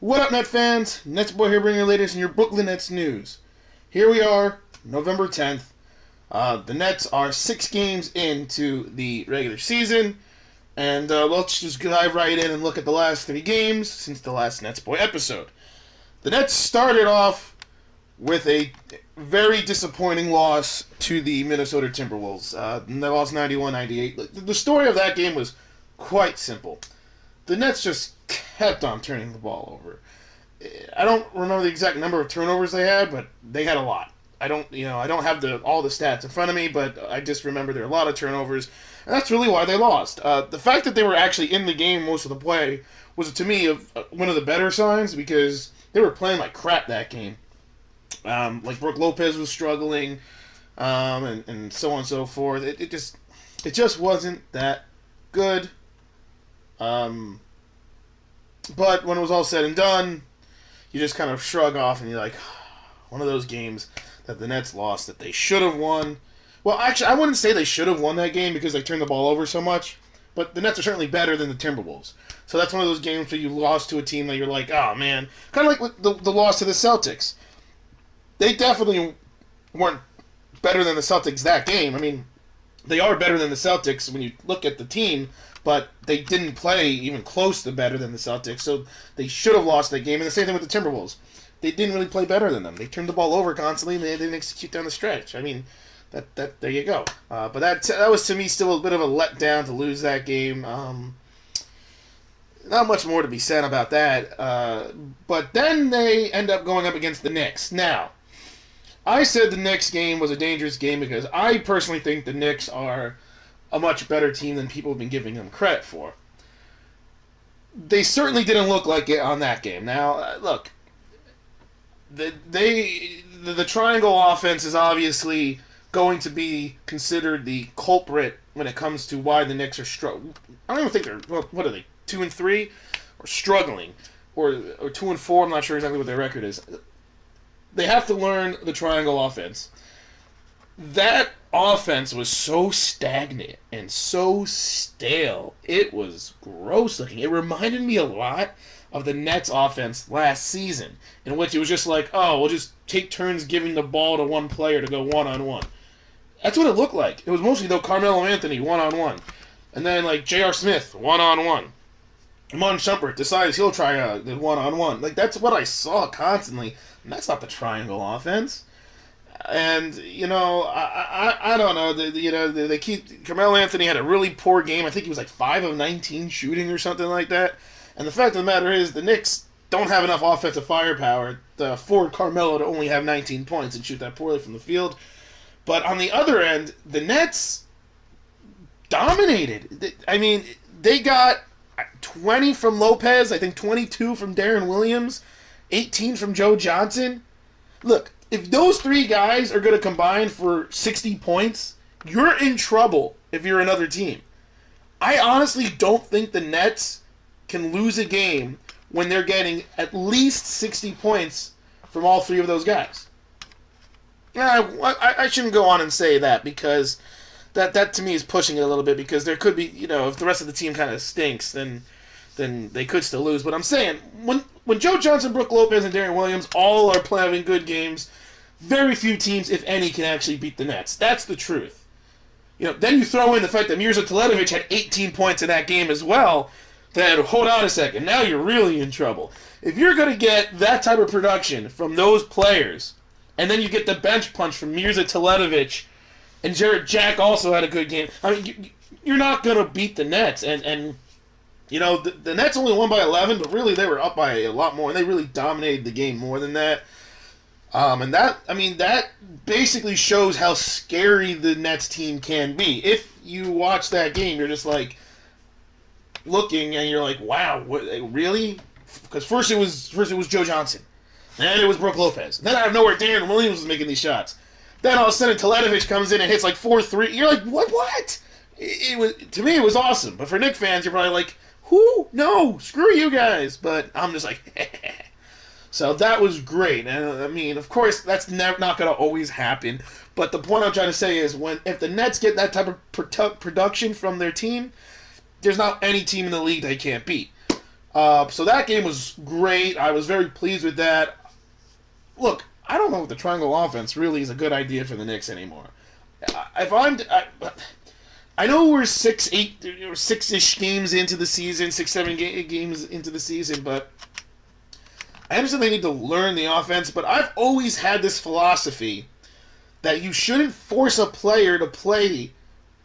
What up, Net fans? NetsBoy here bringing you the latest in your Brooklyn Nets news. Here we are, November 10th. The Nets are 6 games into the regular season. And let's just dive right in and look at the last 3 games since the last NetsBoy episode. The Nets started off with a very disappointing loss to the Minnesota Timberwolves. They lost 91-98. The story of that game was quite simple. The Nets just kept on turning the ball over. I don't remember the exact number of turnovers they had, but they had a lot. I don't have all the stats in front of me, but I just remember there were a lot of turnovers, and that's really why they lost. The fact that they were actually in the game most of the play was, to me, one of the better signs, because they were playing like crap that game. Like Brook Lopez was struggling, and so on and so forth. It just wasn't that good. But when it was all said and done, you just kind of shrug off and you're like, one of those games that the Nets lost that they should have won. Well, actually, I wouldn't say they should have won that game because they turned the ball over so much, but the Nets are certainly better than the Timberwolves. So that's one of those games where you lost to a team that you're like, oh man, kind of like with the loss to the Celtics. They definitely weren't better than the Celtics that game. I mean, they are better than the Celtics when you look at the team, but they didn't play even close to better than the Celtics, so they should have lost that game. And the same thing with the Timberwolves. They didn't really play better than them. They turned the ball over constantly, and they didn't execute down the stretch. I mean, that there you go. But that was, to me, still a bit of a letdown to lose that game. Not much more to be said about that. But then they end up going up against the Knicks. Now, I said the Knicks game was a dangerous game because I personally think the Knicks are a much better team than people have been giving them credit for. They certainly didn't look like it on that game. Now, look, the triangle offense is obviously going to be considered the culprit when it comes to why the Knicks are struggling. I don't even think they're, what are they, 2-3? Or struggling. Or 2-4, I'm not sure exactly what their record is. They have to learn the triangle offense. That offense was so stagnant and so stale. It was gross looking. It reminded me a lot of the Nets offense last season, in which it was just like, oh, we'll just take turns giving the ball to one player to go one-on-one. That's what it looked like. It was mostly, though, Carmelo Anthony one-on-one. And then, like, J.R. Smith one-on-one. Iman Shumpert decides he'll try the one-on-one. Like, that's what I saw constantly. And that's not the triangle offense. And, I don't know. They keep... Carmelo Anthony had a really poor game. I think he was like 5 of 19 shooting or something like that. And the fact of the matter is the Knicks don't have enough offensive firepower for Carmelo to only have 19 points and shoot that poorly from the field. But on the other end, the Nets dominated. I mean, they got 20 from Lopez, I think 22 from Darren Williams, 18 from Joe Johnson. Look, if those 3 guys are going to combine for 60 points, you're in trouble if you're another team. I honestly don't think the Nets can lose a game when they're getting at least 60 points from all 3 of those guys. I shouldn't go on and say that, because that to me is pushing it a little bit, because there could be, if the rest of the team kind of stinks, then they could still lose. But I'm saying, when Joe Johnson, Brook Lopez, and Darren Williams all are playing good games, very few teams, if any, can actually beat the Nets. That's the truth. Then you throw in the fact that Mirza Teletovic had 18 points in that game as well. Then, hold on a second, now you're really in trouble. If you're going to get that type of production from those players, and then you get the bench punch from Mirza Teletovic, and Jarrett Jack also had a good game, I mean, you're not going to beat the Nets. And the Nets only won by 11, but really they were up by a lot more, and they really dominated the game more than that. And that basically shows how scary the Nets team can be. If you watch that game, you're just like, looking, and you're like, wow, what, really? Because first it was Joe Johnson, then it was Brook Lopez, then out of nowhere Darren Williams was making these shots, then all of a sudden Teletovic comes in and hits like 4-3. You're like, what? It was, to me, it was awesome. But for Knicks fans, you're probably like, who? No, screw you guys. But I'm just like, so that was great. And I mean, of course, that's not going to always happen. But the point I'm trying to say is, if the Nets get that type of production from their team, there's not any team in the league they can't beat. So that game was great. I was very pleased with that. Look, I don't know if the triangle offense really is a good idea for the Knicks anymore. I know we're 6-ish games into the season, 6-7 games into the season, but I understand they need to learn the offense. But I've always had this philosophy that you shouldn't force a player to play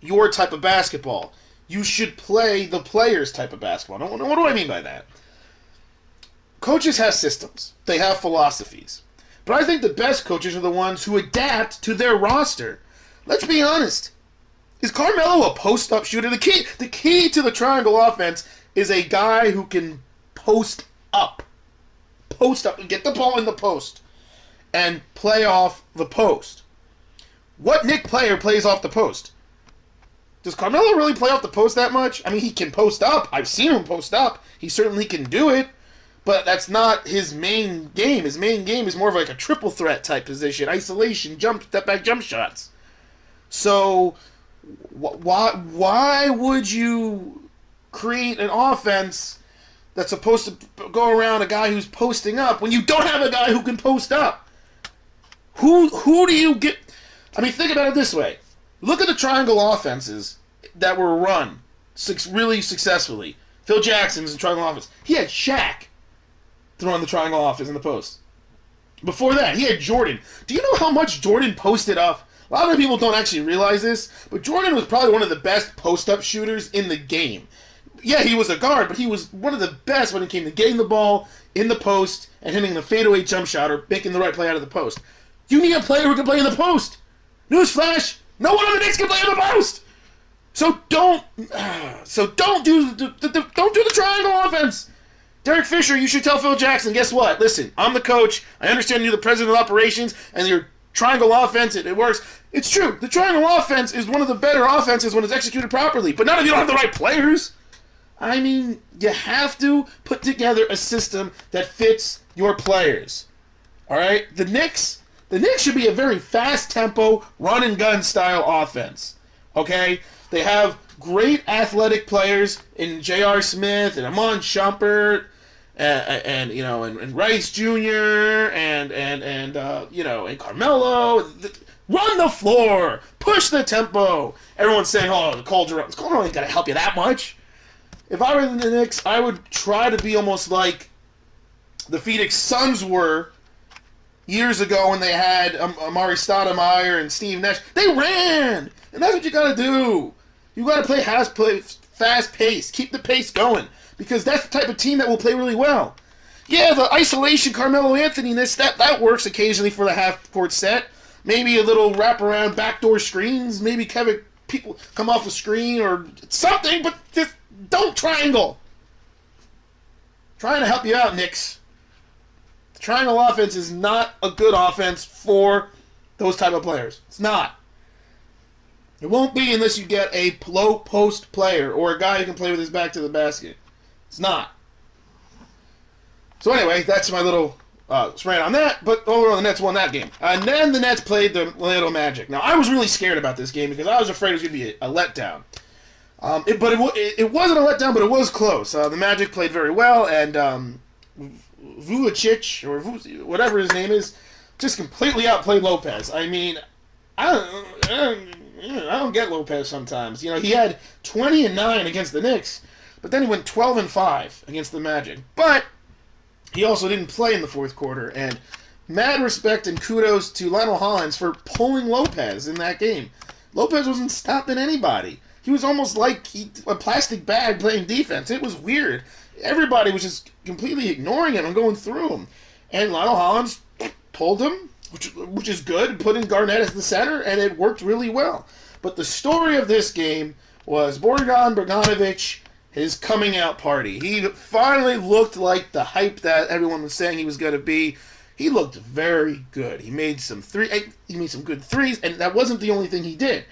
your type of basketball. You should play the player's type of basketball. Now, what do I mean by that? Coaches have systems. They have philosophies. But I think the best coaches are the ones who adapt to their roster. Let's be honest. Is Carmelo a post-up shooter? The key to the triangle offense is a guy who can post up. Post up and get the ball in the post and play off the post. What Knick player plays off the post? Does Carmelo really play off the post that much? I mean, he can post up. I've seen him post up. He certainly can do it. But that's not his main game. His main game is more of like a triple threat type position. Isolation, step back jump shots. So why would you create an offense that's supposed to go around a guy who's posting up when you don't have a guy who can post up? Who do you get? I mean, think about it this way. Look at the triangle offenses that were run really successfully. Phil Jackson's in triangle offense. He had Shaq throwing the triangle offense in the post. Before that, he had Jordan. Do you know how much Jordan posted up? A lot of people don't actually realize this, but Jordan was probably one of the best post-up shooters in the game. Yeah, he was a guard, but he was one of the best when it came to getting the ball in the post and hitting the fadeaway jump shot or making the right play out of the post. You need a player who can play in the post. Newsflash, no one on the Knicks can play in the post. So don't do the triangle offense. Derek Fisher, you should tell Phil Jackson, guess what? Listen, I'm the coach. I understand you're the president of operations, and your triangle offense, it works. It's true. The triangle offense is one of the better offenses when it's executed properly, but not if you don't have the right players. I mean, you have to put together a system that fits your players. All right? The Knicks should be a very fast-tempo, run-and-gun style offense. Okay? They have great athletic players in J.R. Smith and Amon Shumpert and Rice Jr. and Carmelo. Run the floor, push the tempo. Everyone's saying, "Oh, Calderon ain't gonna help you that much." If I were in the Knicks, I would try to be almost like the Phoenix Suns were years ago when they had Amari Stoudemire and Steve Nash. They ran, and that's what you gotta do. You gotta play fast pace, keep the pace going, because that's the type of team that will play really well. Yeah, the isolation Carmelo Anthony-ness, that works occasionally for the half-court set. Maybe a little wraparound backdoor screens. Maybe people come off a screen or something, but just don't triangle. Trying to help you out, Knicks. The triangle offense is not a good offense for those type of players. It's not. It won't be unless you get a low post player or a guy who can play with his back to the basket. It's not. So anyway, that's my little rant on that, but overall the Nets won that game. And then the Nets played the Orlando Magic. Now, I was really scared about this game because I was afraid it was going to be a letdown. It wasn't a letdown, but it was close. The Magic played very well, and Vucevic, or whatever his name is, just completely outplayed Lopez. I mean, I don't get Lopez sometimes. You know, he had 20 and 9 against the Knicks, but then he went 12 and 5 against the Magic. But he also didn't play in the fourth quarter, and mad respect and kudos to Lionel Hollins for pulling Lopez in that game. Lopez wasn't stopping anybody. He was almost like a plastic bag playing defense. It was weird. Everybody was just completely ignoring him and going through him. And Lionel Hollins pulled him, which is good, put in Garnett as the center, and it worked really well. But the story of this game was Bogdanovic, his coming out party. He finally looked like the hype that everyone was saying he was going to be. He looked very good. He made some good threes, and that wasn't the only thing he did.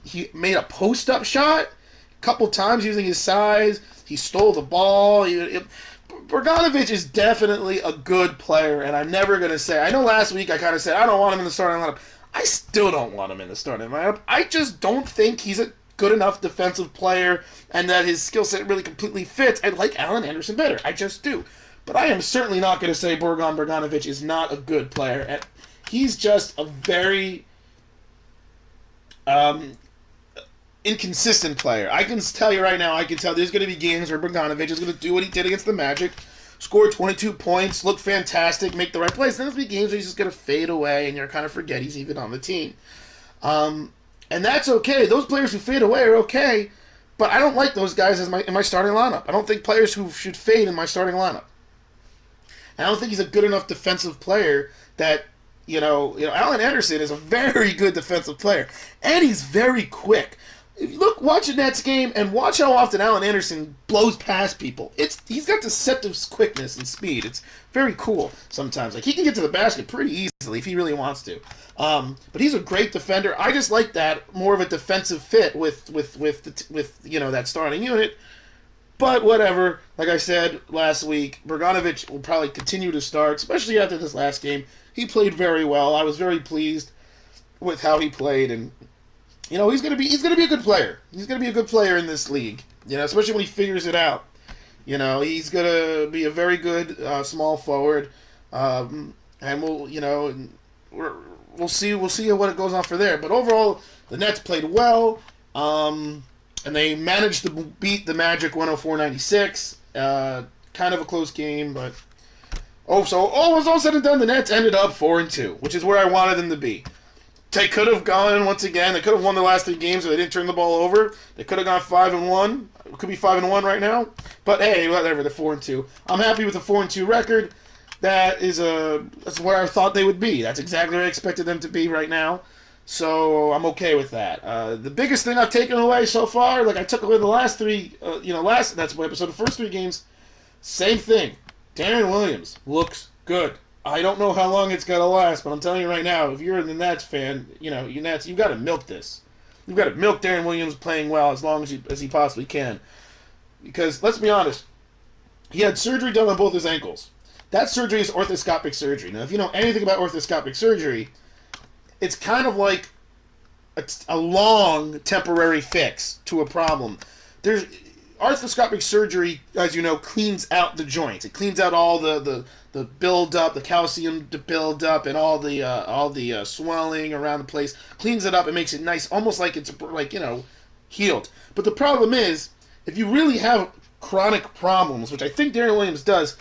He made a post-up shot a couple times using his size. He stole the ball. Bogdanovic is definitely a good player, and I'm never going to say... I know last week I kind of said, I don't want him in the starting lineup. I still don't want him in the starting lineup. I just don't think he's a good enough defensive player and that his skill set really completely fits, I like Allen Anderson better. I just do. But I am certainly not going to say Bogdan Bogdanovic is not a good player. And he's just a very inconsistent player. I can tell you right now, I can tell there's going to be games where Bogdanovic is going to do what he did against the Magic, score 22 points, look fantastic, make the right plays. Then there's going to be games where he's just going to fade away and you're kind of forget he's even on the team. And that's okay. Those players who fade away are okay, but I don't like those guys in my starting lineup. I don't think players who should fade in my starting lineup. And I don't think he's a good enough defensive player that, Allen Anderson is a very good defensive player, and he's very quick. If you watch a Nets game and watch how often Allen Anderson blows past people. He's got deceptive quickness and speed. It's very cool sometimes. Like, he can get to the basket pretty easily if he really wants to. But he's a great defender. I just like that more of a defensive fit with that starting unit. But whatever. Like I said last week, Bogdanovic will probably continue to start, especially after this last game. He played very well. I was very pleased with how he played, and he's gonna be a good player. He's gonna be a good player in this league. Especially when he figures it out. He's gonna be a very good small forward, and we'll see what it goes on for there. But overall, the Nets played well, and they managed to beat the Magic 104-96. Kind of a close game, but all said and done, the Nets ended up 4-2, which is where I wanted them to be. They could have gone once again. They could have won the last 3 games if they didn't turn the ball over. They could have gone 5-1. It could be 5-1 right now. But hey, whatever. They're 4-2. I'm happy with the 4-2 record. That's where I thought they would be. That's exactly where I expected them to be right now. So I'm okay with that. The biggest thing I've taken away so far, like I took away the last 3, last NetsBoy episode, the first 3 games, same thing. Darren Williams looks good. I don't know how long it's going to last, but I'm telling you right now, if you're a Nets fan, you Nets, you've got to milk this. You've got to milk Darren Williams playing well as long as he possibly can. Because, let's be honest, he had surgery done on both his ankles. That surgery is orthoscopic surgery. Now, if you know anything about orthoscopic surgery, it's kind of like a long temporary fix to a problem. Arthroscopic surgery, as you know, cleans out the joints. It cleans out all the build-up, the calcium build up, and all the swelling around the place. Cleans it up and makes it nice, almost like it's healed. But the problem is, if you really have chronic problems, which I think Darren Williams does,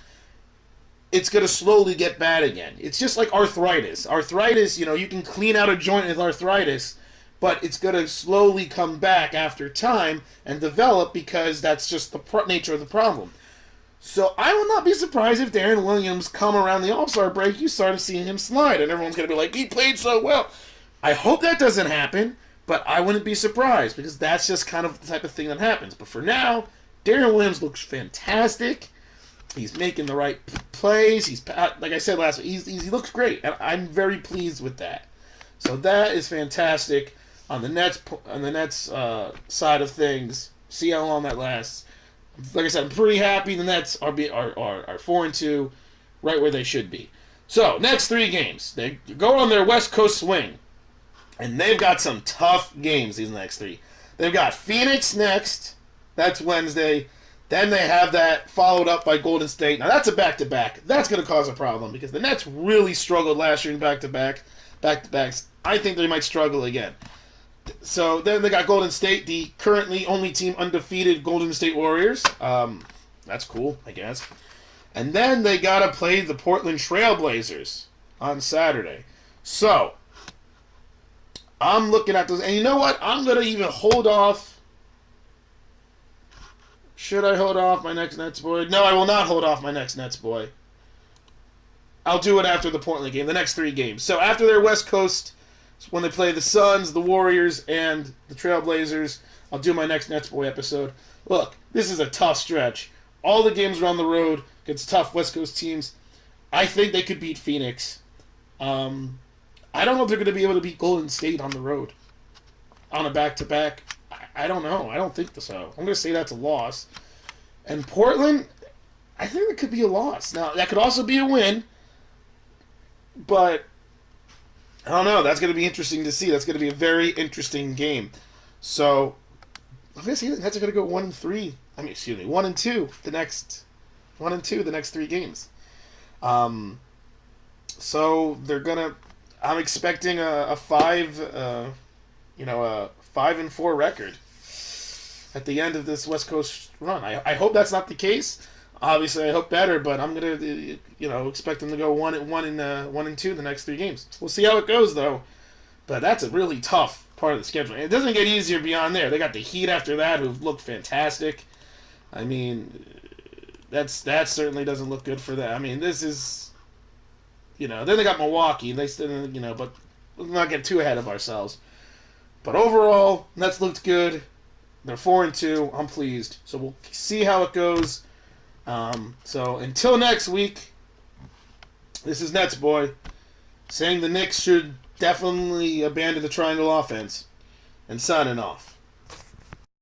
it's going to slowly get bad again. It's just like arthritis. Arthritis, you can clean out a joint with arthritis, but it's going to slowly come back after time and develop because that's just the nature of the problem. So I will not be surprised if Darren Williams come around the All-Star break, you start seeing him slide, and everyone's going to be like, he played so well. I hope that doesn't happen, but I wouldn't be surprised because that's just kind of the type of thing that happens. But for now, Darren Williams looks fantastic. He's making the right plays. He's, like I said last week, he looks great, and I'm very pleased with that. So that is fantastic. On the Nets side of things, see how long that lasts. Like I said, I'm pretty happy the Nets are 4-2, right where they should be. So next 3 games, they go on their West Coast swing, and they've got some tough games. These next 3, they've got Phoenix next. That's Wednesday. Then they have that followed up by Golden State. Now that's a back-to-back. That's going to cause a problem because the Nets really struggled last year in back-to-backs. I think they might struggle again. So then they got Golden State, the currently only team undefeated Golden State Warriors. That's cool, I guess. And then they got to play the Portland Trail Blazers on Saturday. So I'm looking at those. And you know what? I'm going to even hold off. Should I hold off my next NetsBoy? No, I will not hold off my next NetsBoy. I'll do it after the Portland game, the next 3 games. So after their West Coast, when they play the Suns, the Warriors, and the Trailblazers, I'll do my next NetsBoy episode. Look, this is a tough stretch. All the games are on the road against tough West Coast teams. I think they could beat Phoenix. I don't know if they're going to be able to beat Golden State on the road on a back-to-back. I don't know. I don't think so. I'm going to say that's a loss. And Portland, I think it could be a loss. Now, that could also be a win, but I don't know. That's going to be interesting to see. That's going to be a very interesting game. So I guess the Nets are going to go 1-3. I mean, excuse me, 1-2 the next 1-2 the next 3 games. So they're gonna. I'm expecting a 5-4 record at the end of this West Coast run. I hope that's not the case. Obviously, I hope better, but I'm gonna expect them to go 1-2 the next 3 games. We'll see how it goes though. But that's a really tough part of the schedule. It doesn't get easier beyond there. They got the Heat after that, who've looked fantastic. I mean, that certainly doesn't look good for them. I mean, this is, then they got Milwaukee. They still, but let's not get too ahead of ourselves. But overall, Nets looked good. They're 4-2. I'm pleased. So we'll see how it goes. So until next week, this is NetsBoy saying the Knicks should definitely abandon the triangle offense and signing off.